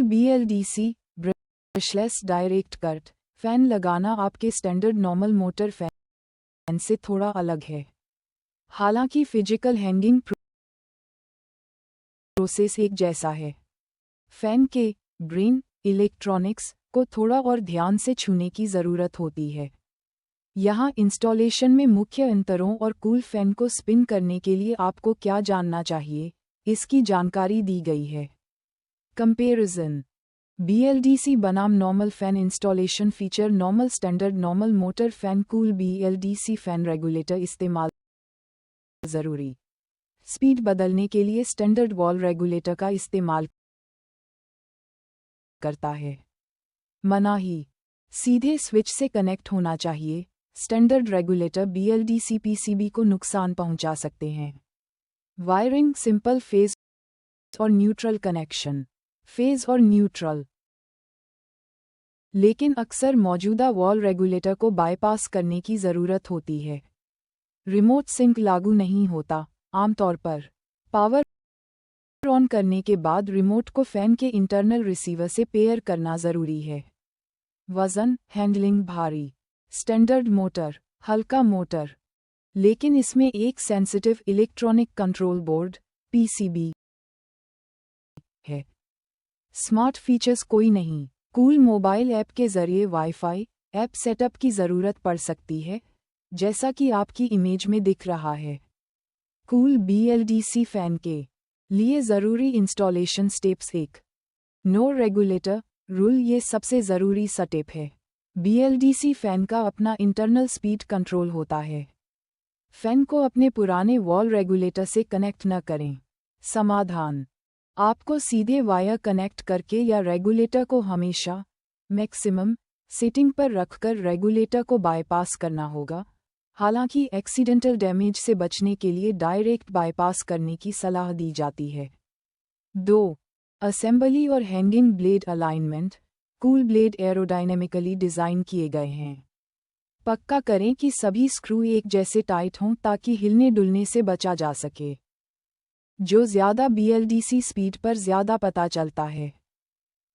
BLDC brushless direct current fan लगाना आपके standard normal motor fan से थोड़ा अलग है। हालांकि फिजिकल हैंगिंग प्रोसेस एक जैसा है। फैन के ब्रेन इलेक्ट्रॉनिक्स को थोड़ा और ध्यान से छूने की ज़रूरत होती है। यहाँ इंस्टॉलेशन में मुख्य अंतरों और कूल फैन को स्पिन करने के लिए आपको क्या जानना चाहिए, इसकी जानकारी दी गई है। कंपैरिजन BLDC बनाम normal fan installation feature normal standard normal motor fan cool BLDC fan regulator इस्तेमाल ज़रूरी। स्पीड बदलने के लिए स्टैंडर्ड वॉल रेगुलेटर का इस्तेमाल करता है। मनाही सीधे स्विच से कनेक्ट होना चाहिए। स्टैंडर्ड रेगुलेटर BLDC PCB को नुकसान पहुंचा सकते हैं। वायरिंग सिंपल फेज और न्यूट्रल कनेक्शन फेज और न्यूट्रल, लेकिन अक्सर मौजूदा वॉल रेगुलेटर को बाईपास करने की ज़रूरत होती है। रिमोट सिंक लागू नहीं होता। आमतौर पर पावर ऑन करने के बाद रिमोट को फैन के इंटरनल रिसीवर से पेयर करना ज़रूरी है। वज़न हैंडलिंग भारी। स्टैंडर्ड मोटर हल्का मोटर, लेकिन इसमें एक sensitive electronic control board PCB है। स्मार्ट फीचर्स कोई नहीं। कूल मोबाइल ऐप के जरिए वाईफाई ऐप सेटअप की ज़रूरत पड़ सकती है, जैसा कि आपकी इमेज में दिख रहा है। कूल BLDC फैन के लिए ज़रूरी installation steps 1। No regulator rule ये सबसे ज़रूरी स्टेप है। BLDC फैन का अपना इंटरनल स्पीड कंट्रोल होता है। फैन को अपने पुराने वॉल रेगुलेटर से कनेक्ट न करें। समाधान आपको सीधे वायर कनेक्ट करके या रेगुलेटर को हमेशा मैक्सिमम सेटिंग पर रखकर रेगुलेटर को बाईपास करना होगा। हालांकि एक्सीडेंटल डैमेज से बचने के लिए डायरेक्ट बाईपास करने की सलाह दी जाती है। 2. असेंबली और hanging blade alignment cool blade aerodynamically design किए गए हैं। पक्का करें कि सभी स्क्रू एक जैसे टाइट हों ताकि हिलने डुलने से बचा जा सके, जो ज़्यादा BLDC स्पीड पर ज़्यादा पता चलता है।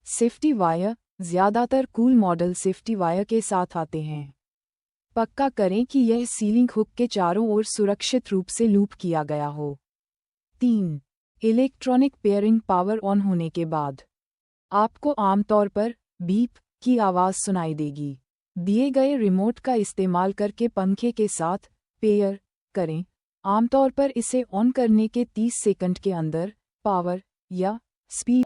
सेफ्टी वायर ज़्यादातर कूल मॉडल सेफ्टी वायर के साथ आते हैं। पक्का करें कि यह सीलिंग हुक के चारों ओर सुरक्षित रूप से लूप किया गया हो। 3. इलेक्ट्रॉनिक पेयरिंग पावर ऑन होने के बाद आपको आमतौर पर बीप की आवाज़ सुनाई देगी। दिए गए रिमोट का इस्तेमाल करके पंखे के साथ पेयर करें। आमतौर पर इसे ऑन करने के 30 सेकंड के अंदर पावर या स्पीड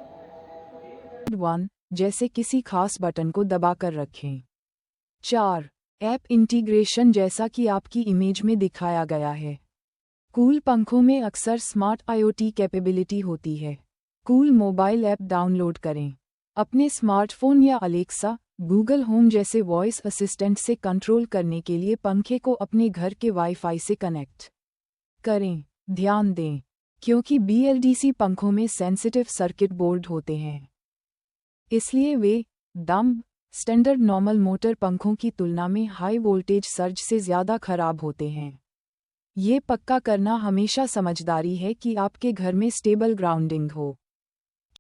1 जैसे किसी खास बटन को दबाकर रखें। 4. ऐप इंटीग्रेशन जैसा कि आपकी इमेज में दिखाया गया है। कूल पंखों में अक्सर स्मार्ट IoT कैपेबिलिटी होती है। कूल मोबाइल ऐप डाउनलोड करें। अपने स्मार्टफोन या अलेक्सा, गूगल होम जैसे वॉइस असिस्टेंट से कंट्रोल करने के लिए पंखे को अपने घर के वाईफाई से कनेक्ट करें। ध्यान दें, क्योंकि BLDC पंखों में सेंसिटिव सर्किट बोर्ड होते हैं, इसलिए वे डम्ब स्टैंडर्ड नॉर्मल मोटर पंखों की तुलना में हाई वोल्टेज सर्ज से ज़्यादा खराब होते हैं। ये पक्का करना हमेशा समझदारी है कि आपके घर में स्टेबल ग्राउंडिंग हो।